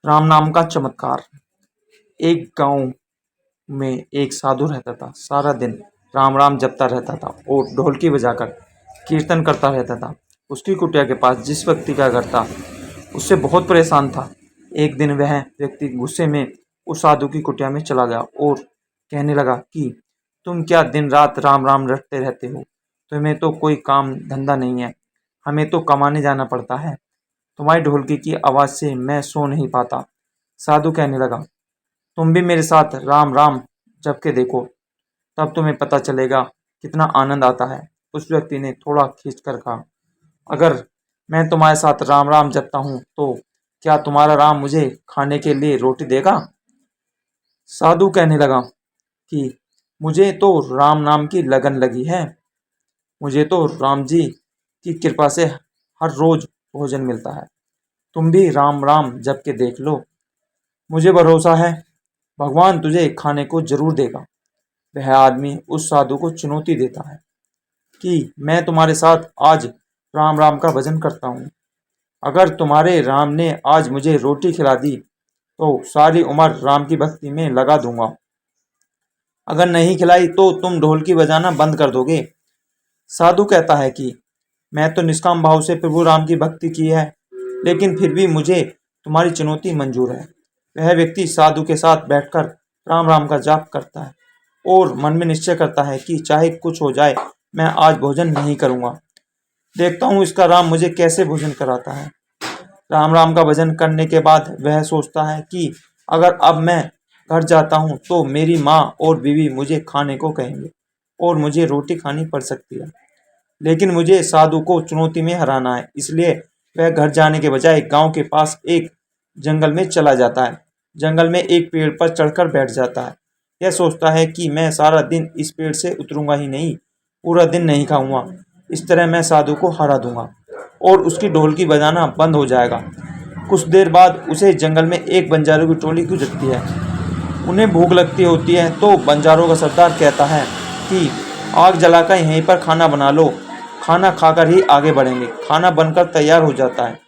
राम नाम का चमत्कार। एक गांव में एक साधु रहता था। सारा दिन राम राम जपता रहता था और ढोलकी बजाकर कीर्तन करता रहता था। उसकी कुटिया के पास जिस व्यक्ति का घर था उससे बहुत परेशान था। एक दिन वह व्यक्ति गुस्से में उस साधु की कुटिया में चला गया और कहने लगा कि तुम क्या दिन रात राम राम रटते रहते हो? तुम्हें तो कोई काम धंधा नहीं है, हमें तो कमाने जाना पड़ता है। तुम्हारी ढोलकी की आवाज़ से मैं सो नहीं पाता। साधु कहने लगा, तुम भी मेरे साथ राम राम जप के देखो, तब तुम्हें पता चलेगा कितना आनंद आता है। उस व्यक्ति ने थोड़ा खींच कर कहा, अगर मैं तुम्हारे साथ राम राम जपता हूँ तो क्या तुम्हारा राम मुझे खाने के लिए रोटी देगा? साधु कहने लगा कि मुझे तो राम नाम की लगन लगी है, मुझे तो राम जी की कृपा से हर रोज भोजन मिलता है। तुम भी राम राम जप के देख लो, मुझे भरोसा है भगवान तुझे खाने को जरूर देगा। वह आदमी उस साधु को चुनौती देता है कि मैं तुम्हारे साथ आज राम राम का भजन करता हूँ। अगर तुम्हारे राम ने आज मुझे रोटी खिला दी तो सारी उम्र राम की भक्ति में लगा दूंगा। अगर नहीं खिलाई तो तुम ढोलकी बजाना बंद कर दोगे। साधु कहता है कि मैं तो निष्काम भाव से प्रभु राम की भक्ति की है, लेकिन फिर भी मुझे तुम्हारी चुनौती मंजूर है। वह व्यक्ति साधु के साथ बैठकर राम राम का जाप करता है और मन में निश्चय करता है कि चाहे कुछ हो जाए मैं आज भोजन नहीं करूंगा। देखता हूँ इसका राम मुझे कैसे भोजन कराता है। राम राम का भजन करने के बाद वह सोचता है कि अगर अब मैं घर जाता हूँ तो मेरी माँ और बीवी मुझे खाने को कहेंगे और मुझे रोटी खानी पड़ सकती है। लेकिन मुझे साधु को चुनौती में हराना है, इसलिए वह घर जाने के बजाय गांव के पास एक जंगल में चला जाता है। जंगल में एक पेड़ पर चढ़कर बैठ जाता है। यह सोचता है कि मैं सारा दिन इस पेड़ से उतरूंगा ही नहीं, पूरा दिन नहीं खाऊंगा। इस तरह मैं साधु को हरा दूंगा और उसकी ढोलकी बजाना बंद हो जाएगा। कुछ देर बाद उसे जंगल में एक बंजारों की टोली गुजरती है। उन्हें भूख लगती होती है तो बंजारों का सरदार कहता है कि आग जलाकर यहीं पर खाना बना लो, खाना खाकर ही आगे बढ़ेंगे। खाना बनकर तैयार हो जाता है।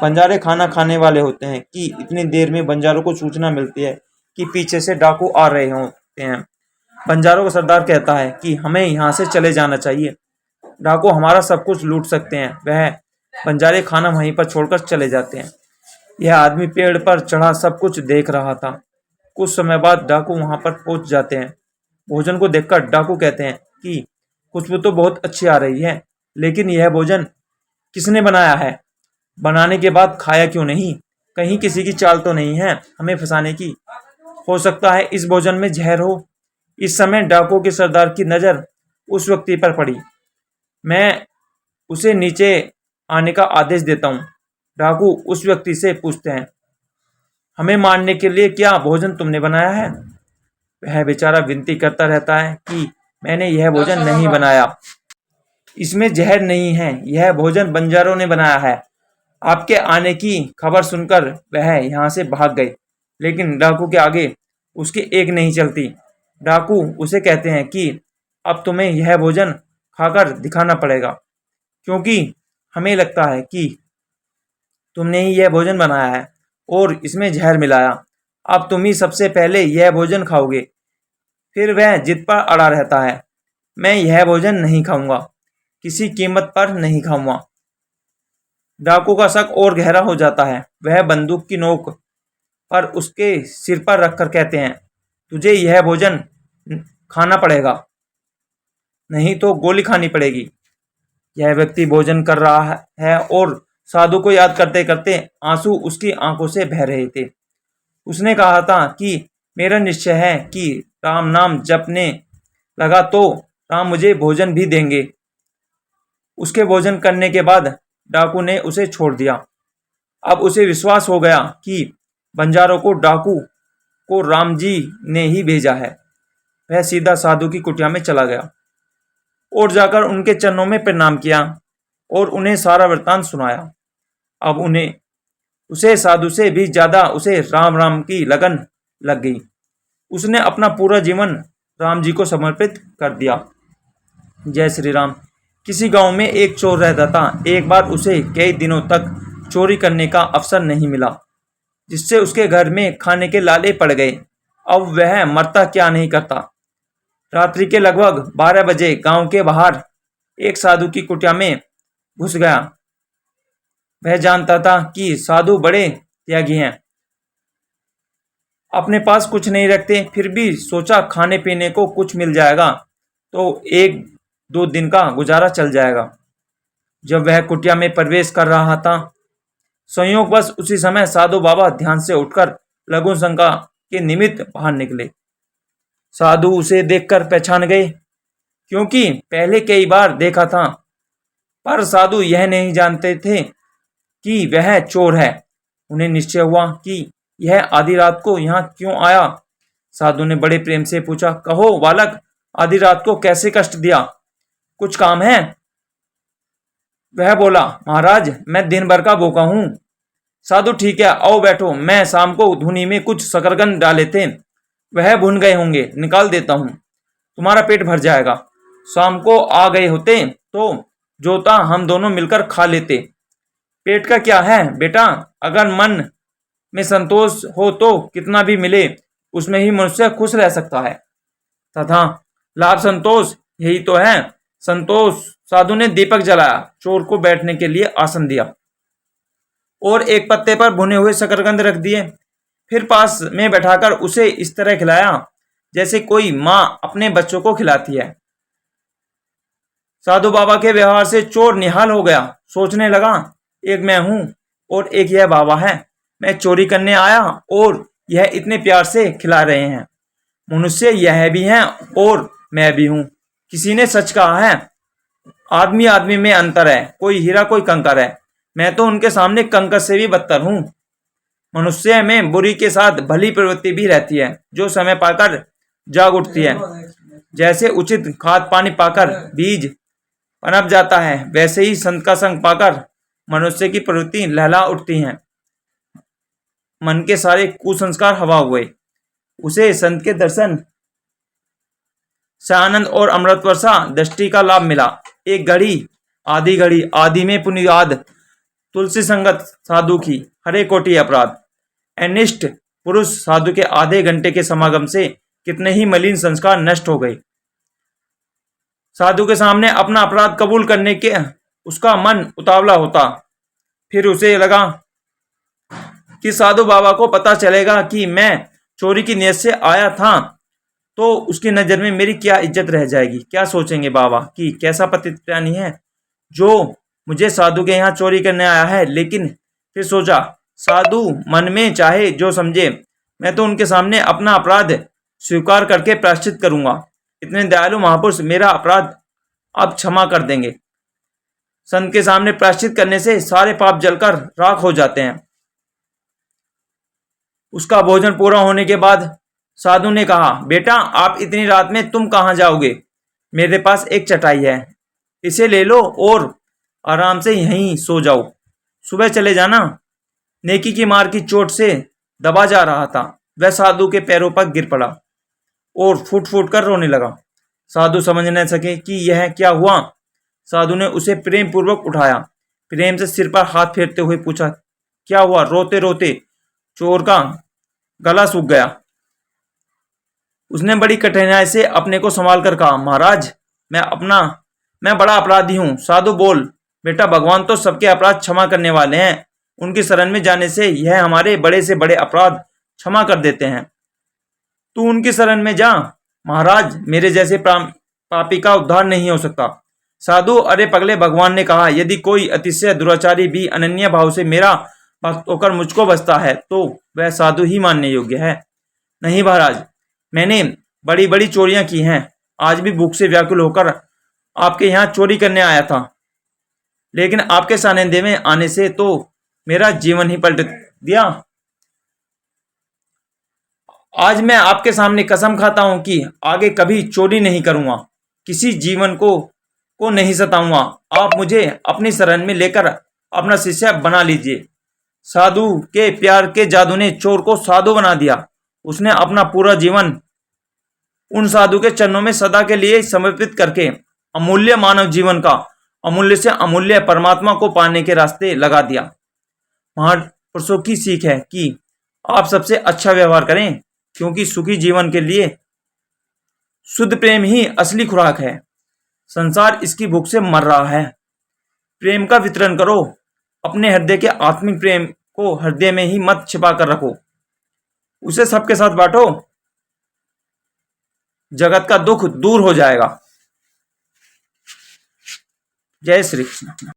बंजारे खाना खाने वाले होते हैं कि इतनी देर में बंजारों को सूचना मिलती है कि पीछे से डाकू आ रहे होते हैं। बंजारों का सरदार कहता है कि हमें यहाँ से चले जाना चाहिए, डाकू हमारा सब कुछ लूट सकते हैं। वह बंजारे खाना वहीं पर छोड़कर चले जाते हैं। यह आदमी पेड़ पर चढ़ा सब कुछ देख रहा था। कुछ समय बाद डाकू वहां पर पहुंच जाते हैं। भोजन को देखकर डाकू कहते हैं कि खुशबू तो बहुत अच्छी आ रही है, लेकिन यह भोजन किसने बनाया है? बनाने के बाद खाया क्यों नहीं? कहीं किसी की चाल तो नहीं है हमें फंसाने की? हो सकता है इस भोजन में जहर हो। इस समय डाकू के सरदार की नजर उस व्यक्ति पर पड़ी। मैं उसे नीचे आने का आदेश देता हूँ। डाकू उस व्यक्ति से पूछते हैं, हमें मारने के लिए क्या भोजन तुमने बनाया है? वह बेचारा विनती करता रहता है कि मैंने यह भोजन नहीं बनाया, इसमें जहर नहीं है, यह भोजन बंजारों ने बनाया है। आपके आने की खबर सुनकर वह यहाँ से भाग गए, लेकिन डाकू के आगे उसकी एक नहीं चलती। डाकू उसे कहते हैं कि अब तुम्हें यह भोजन खाकर दिखाना पड़ेगा, क्योंकि हमें लगता है कि तुमने ही यह भोजन बनाया है और इसमें जहर मिलाया। अब तुम ही सबसे पहले यह भोजन खाओगे। फिर वह जिद पर अड़ा रहता है, मैं यह भोजन नहीं खाऊंगा, किसी कीमत पर नहीं खाऊंगा। डाकू का शक और गहरा हो जाता है। वह बंदूक की नोक पर उसके सिर पर रखकर कहते हैं, तुझे यह भोजन खाना पड़ेगा, नहीं तो गोली खानी पड़ेगी। यह व्यक्ति भोजन कर रहा है और साधु को याद करते करते आंसू उसकी आंखों से बह रहे थे। उसने कहा था कि मेरा निश्चय है कि राम नाम जपने लगा तो राम मुझे भोजन भी देंगे। उसके भोजन करने के बाद डाकू ने उसे छोड़ दिया। अब उसे विश्वास हो गया कि बंजारों को डाकू को राम जी ने ही भेजा है। वह सीधा साधु की कुटिया में चला गया और जाकर उनके चरणों में प्रणाम किया और उन्हें सारा वृत्तांत सुनाया। अब उसे साधु से भी ज्यादा उसे राम राम की लगन लग गई। उसने अपना पूरा जीवन राम जी को समर्पित कर दिया। जय श्री राम। किसी गांव में एक चोर रहता था। एक बार उसे कई दिनों तक चोरी करने का अवसर नहीं मिला। जिससे उसके घर में खाने के लाले पड़ गए। अब वह मरता क्या नहीं करता। रात्रि के लगभग 12 बजे गांव के बाहर एक साधु की कुटिया में घुस गया। वह जानता था कि साधु बड़े त्यागी हैं, अपने पास कुछ नहीं रखते, फिर भी सोचा खाने पीने को कुछ मिल जाएगा तो 1-2 दिन का गुजारा चल जाएगा। जब वह कुटिया में प्रवेश कर रहा था, संयोगवश उसी समय साधु बाबा ध्यान से उठकर लघु शंका के निमित्त बाहर निकले। साधु उसे देखकर पहचान गए, क्योंकि पहले कई बार देखा था, पर साधु यह नहीं जानते थे कि वह चोर है। उन्हें निश्चय हुआ कि यह आधी रात को यहाँ क्यों आया। साधु ने बड़े प्रेम से पूछा, कहो बालक, आधी रात को कैसे कष्ट दिया, कुछ काम है? वह बोला, महाराज मैं दिन भर का भूखा हूँ। साधु, ठीक है, आओ बैठो, मैं शाम को धुनी में कुछ शकरकंद डाले थे, वह भुन गए होंगे, निकाल देता हूँ, तुम्हारा पेट भर जाएगा। शाम को आ गए होते तो जोता हम दोनों मिलकर खा लेते। पेट का क्या है बेटा, अगर मन में संतोष हो तो कितना भी मिले उसमें ही मनुष्य खुश रह सकता है तथा लाभ संतोष यही तो है संतोष। साधु ने दीपक जलाया, चोर को बैठने के लिए आसन दिया और एक पत्ते पर भुने हुए शकरकंद रख दिए। फिर पास में बैठाकर उसे इस तरह खिलाया जैसे कोई माँ अपने बच्चों को खिलाती है। साधु बाबा के व्यवहार से चोर निहाल हो गया। सोचने लगा, एक मैं हूं और एक यह बाबा है। मैं चोरी करने आया और यह इतने प्यार से खिला रहे हैं। मनुष्य यह भी हैं और मैं भी हूं। किसी ने सच कहा है, आदमी आदमी में अंतर है, कोई हीरा कोई कंकर है। मैं तो उनके सामने कंकर से भी बदतर हूं। मनुष्य में बुरी के साथ भली प्रवृत्ति भी रहती है, जो समय पाकर जाग उठती है। जैसे उचित खाद पानी पाकर बीज पनप जाता है, वैसे ही संत का संग पाकर मनुष्य की प्रवृत्ति लहला उठती है। मन के सारे कुसंस्कार हवा हुए। उसे संत के दर्शन से आनंद और अमृत वर्षा दृष्टि का लाभ मिला। एक घड़ी आदि में पुनियाद तुलसी संगत साधु की हरे कोटि अपराध। अनिष्ट पुरुष साधु के आधे घंटे के समागम से कितने ही मलिन संस्कार नष्ट हो गए। साधु के सामने अपना अपराध कबूल करने के उसका मन उतावला होता। फिर उसे लगा कि साधु बाबा को पता चलेगा कि मैं चोरी की नीयत से आया था तो उसकी नज़र में मेरी क्या इज्जत रह जाएगी। क्या सोचेंगे बाबा कि कैसा पतित प्राणी है जो मुझे साधु के यहाँ चोरी करने आया है। लेकिन फिर सोचा, साधु मन में चाहे जो समझे, मैं तो उनके सामने अपना अपराध स्वीकार करके प्रायश्चित करूंगा। इतने दयालु महापुरुष मेरा अपराध अब क्षमा कर देंगे। संत के सामने प्रायश्चित करने से सारे पाप जलकर राख हो जाते हैं। उसका भोजन पूरा होने के बाद साधु ने कहा, बेटा आप इतनी रात में तुम कहाँ जाओगे? मेरे पास एक चटाई है, इसे ले लो और आराम से यहीं सो जाओ, सुबह चले जाना। नेकी की मार की चोट से दबा जा रहा था। वह साधु के पैरों पर गिर पड़ा और फूट फूट कर रोने लगा। साधु समझ न सके कि यह क्या हुआ। साधु ने उसे प्रेम पूर्वक उठाया, प्रेम से सिर पर हाथ फेरते हुए पूछा, क्या हुआ? रोते रोते चोर का गला सूख गया। उसने बड़ी कठिनाई से अपने को संभाल कर कहा, महाराज मैं बड़ा अपराधी हूँ। साधु बोल, बेटा भगवान तो सबके अपराध क्षमा करने वाले हैं। उनकी शरण में जाने से यह हमारे बड़े से बड़े अपराध क्षमा कर देते हैं। तू उनकी शरण में जा। महाराज मेरे जैसे पापी का उद्धार नहीं हो सकता। साधु, अरे पगले, भगवान ने कहा, यदि कोई अतिशय दुराचारी भी अनन्य भाव से मेरा भक्त होकर मुझको बसता है तो वह साधु ही मानने योग्य है। नहीं महाराज, मैंने बड़ी बड़ी चोरियां की हैं। आज भी भूख से व्याकुल होकर आपके यहाँ चोरी करने आया था, लेकिन आपके सानिध्य में आने से तो मेरा जीवन ही पलट दिया। आज मैं आपके सामने कसम खाता हूं कि आगे कभी चोरी नहीं करूंगा, किसी जीवन को नहीं सताऊंगा। आप मुझे अपनी शरण में लेकर अपना शिष्य बना लीजिए। साधु के प्यार के जादू ने चोर को साधु बना दिया। उसने अपना पूरा जीवन उन साधु के चरणों में सदा के लिए समर्पित करके अमूल्य मानव जीवन का अमूल्य से अमूल्य परमात्मा को पाने के रास्ते लगा दिया। महापुरुषों की सीख है कि आप सबसे अच्छा व्यवहार करें, क्योंकि सुखी जीवन के लिए शुद्ध प्रेम ही असली खुराक है। संसार इसकी भूख से मर रहा है। प्रेम का वितरण करो। अपने हृदय के आत्मिक प्रेम को हृदय में ही मत छिपा कर रखो, उसे सबके साथ बांटो। जगत का दुख दूर हो जाएगा। जय श्री कृष्ण।